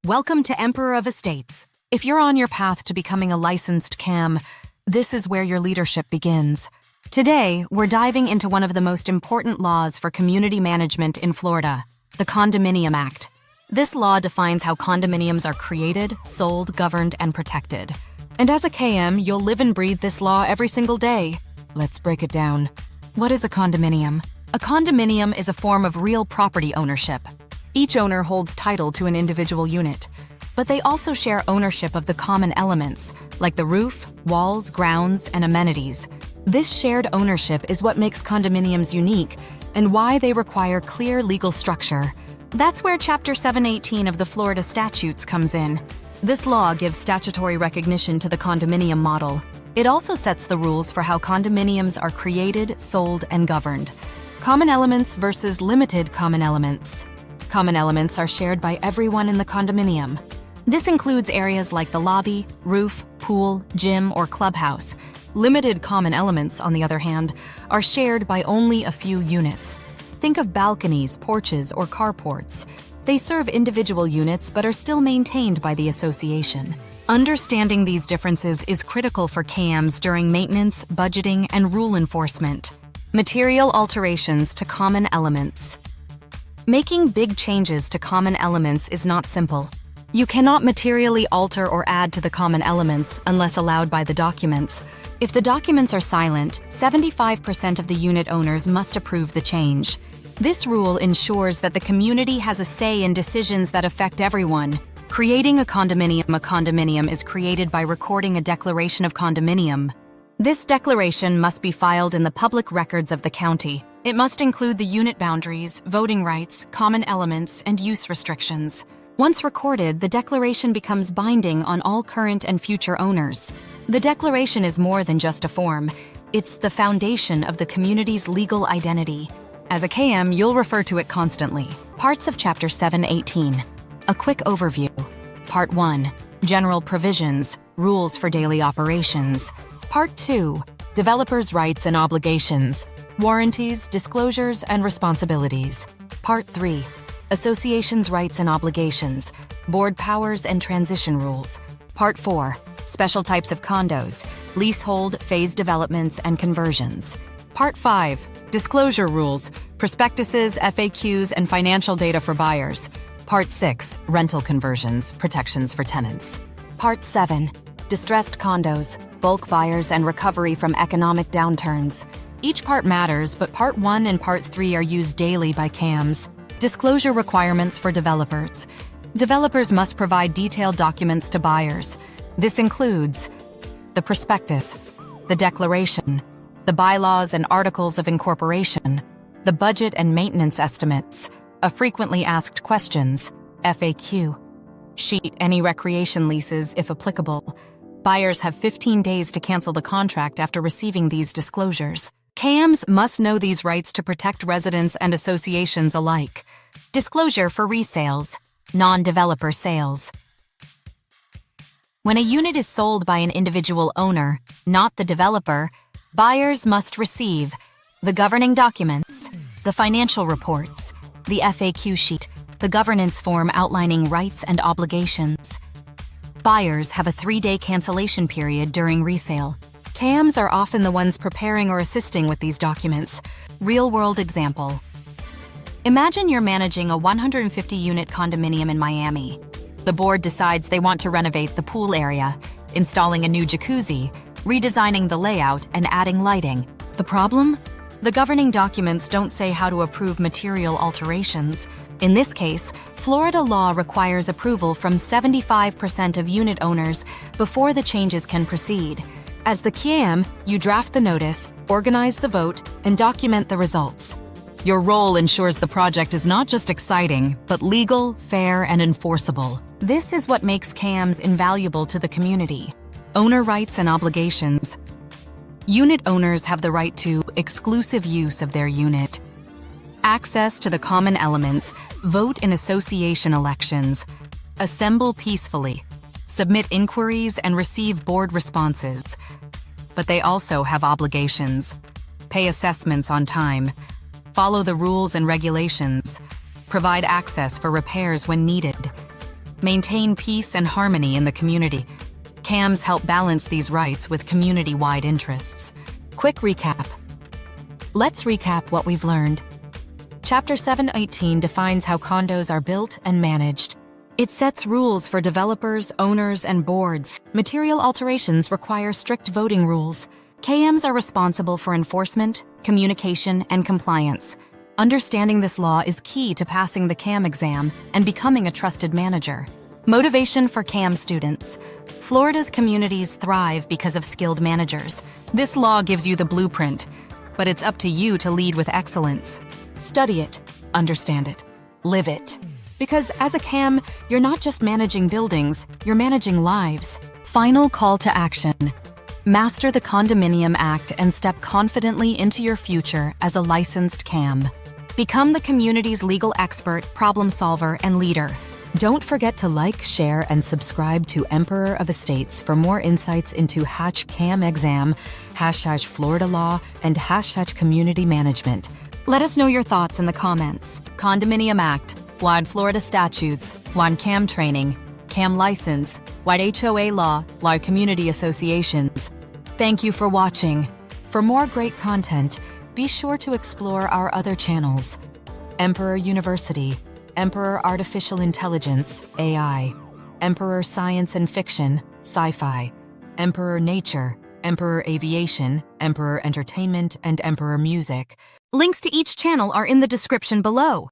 Welcome to Emperor of Estates. If you're on your path to becoming a licensed CAM, this is where your leadership begins. Today, we're diving into one of the most important laws for community management in Florida, the Condominium Act. This law defines how condominiums are created, sold, governed, and protected. And as a KM, you'll live and breathe this law every single day. Let's break it down. What is a condominium? A condominium is a form of real property ownership. Each owner holds title to an individual unit, but they also share ownership of the common elements, like the roof, walls, grounds, and amenities. This shared ownership is what makes condominiums unique and why they require clear legal structure. That's where Chapter 718 of the Florida Statutes comes in. This law gives statutory recognition to the condominium model. It also sets the rules for how condominiums are created, sold, and governed. Common elements versus limited common elements. Common elements are shared by everyone in the condominium. This includes areas like the lobby, roof, pool, gym, or clubhouse. Limited common elements, on the other hand, are shared by only a few units. Think of balconies, porches, or carports. They serve individual units but are still maintained by the association. Understanding these differences is critical for CAMs during maintenance, budgeting, and rule enforcement. Material alterations to common elements. Making big changes to common elements is not simple. You cannot materially alter or add to the common elements unless allowed by the documents. If the documents are silent, 75% of the unit owners must approve the change. This rule ensures that the community has a say in decisions that affect everyone. Creating a condominium is created by recording a declaration of condominium. This declaration must be filed in the public records of the county. It must include the unit boundaries, voting rights, common elements, and use restrictions. Once recorded, the declaration becomes binding on all current and future owners. The declaration is more than just a form. It's the foundation of the community's legal identity. As a KM, you'll refer to it constantly. Parts of Chapter 718. A quick overview. Part 1. General provisions, rules for daily operations. Part 2. Developers' rights and obligations, warranties, disclosures, and responsibilities. Part 3. Associations' rights and obligations, board powers and transition rules. Part 4. Special types of condos, leasehold, phase developments, and conversions. Part 5. Disclosure rules, prospectuses, FAQs, and financial data for buyers. Part 6. Rental conversions, protections for tenants. Part 7. Distressed condos, bulk buyers, and recovery from economic downturns. Each part matters, but Part 1 and Part 3 are used daily by CAMs. Disclosure requirements for developers. Developers must provide detailed documents to buyers. This includes the prospectus, the declaration, the bylaws and articles of incorporation, the budget and maintenance estimates, a frequently asked questions, FAQ, sheet any recreation leases if applicable. Buyers have 15 days to cancel the contract after receiving these disclosures. CAMs must know these rights to protect residents and associations alike. Disclosure for resales, non-developer sales. When a unit is sold by an individual owner, not the developer, buyers must receive the governing documents, the financial reports, the FAQ sheet, the governance form outlining rights and obligations. Buyers have a 3-day cancellation period during resale. CAMs are often the ones preparing or assisting with these documents. Real-world example. Imagine you're managing a 150-unit condominium in Miami. The board decides they want to renovate the pool area, installing a new jacuzzi, redesigning the layout, and adding lighting. The problem? The governing documents don't say how to approve material alterations. In this case, Florida law requires approval from 75% of unit owners before the changes can proceed. As the CAM, you draft the notice, organize the vote, and document the results. Your role ensures the project is not just exciting, but legal, fair, and enforceable. This is what makes CAMs invaluable to the community. Owner rights and obligations. Unit owners have the right to exclusive use of their unit, access to the common elements, vote in association elections, assemble peacefully, submit inquiries, and receive board responses. But they also have obligations. Pay assessments on time, follow the rules and regulations, provide access for repairs when needed. maintain peace and harmony in the community. CAMs help balance these rights with community-wide interests. Quick recap. Let's recap what we've learned. Chapter 718 defines how condos are built and managed. It sets rules for developers, owners, and boards. Material alterations require strict voting rules. CAMs are responsible for enforcement, communication, and compliance. Understanding this law is key to passing the CAM exam and becoming a trusted manager. Motivation for CAM students. Florida's communities thrive because of skilled managers. This law gives you the blueprint, but it's up to you to lead with excellence. Study it, understand it, live it. Because as a CAM, you're not just managing buildings, you're managing lives. Final call to action. Master the Condominium Act and step confidently into your future as a licensed CAM. Become the community's legal expert, problem solver, and leader. Don't forget to like, share, and subscribe to Emperor of Estates for more insights into #CAM exam, #Florida law, and #community management. Let us know your thoughts in the comments. Condominium Act, wide Florida Statutes, wide CAM training, CAM license, wide HOA law, wide community associations. Thank you for watching. For more great content, be sure to explore our other channels. Emperor University, Emperor Artificial Intelligence, AI, Emperor Science and Fiction, Sci-Fi, Emperor Nature, Emperor Aviation, Emperor Entertainment, and Emperor Music. Links to each channel are in the description below.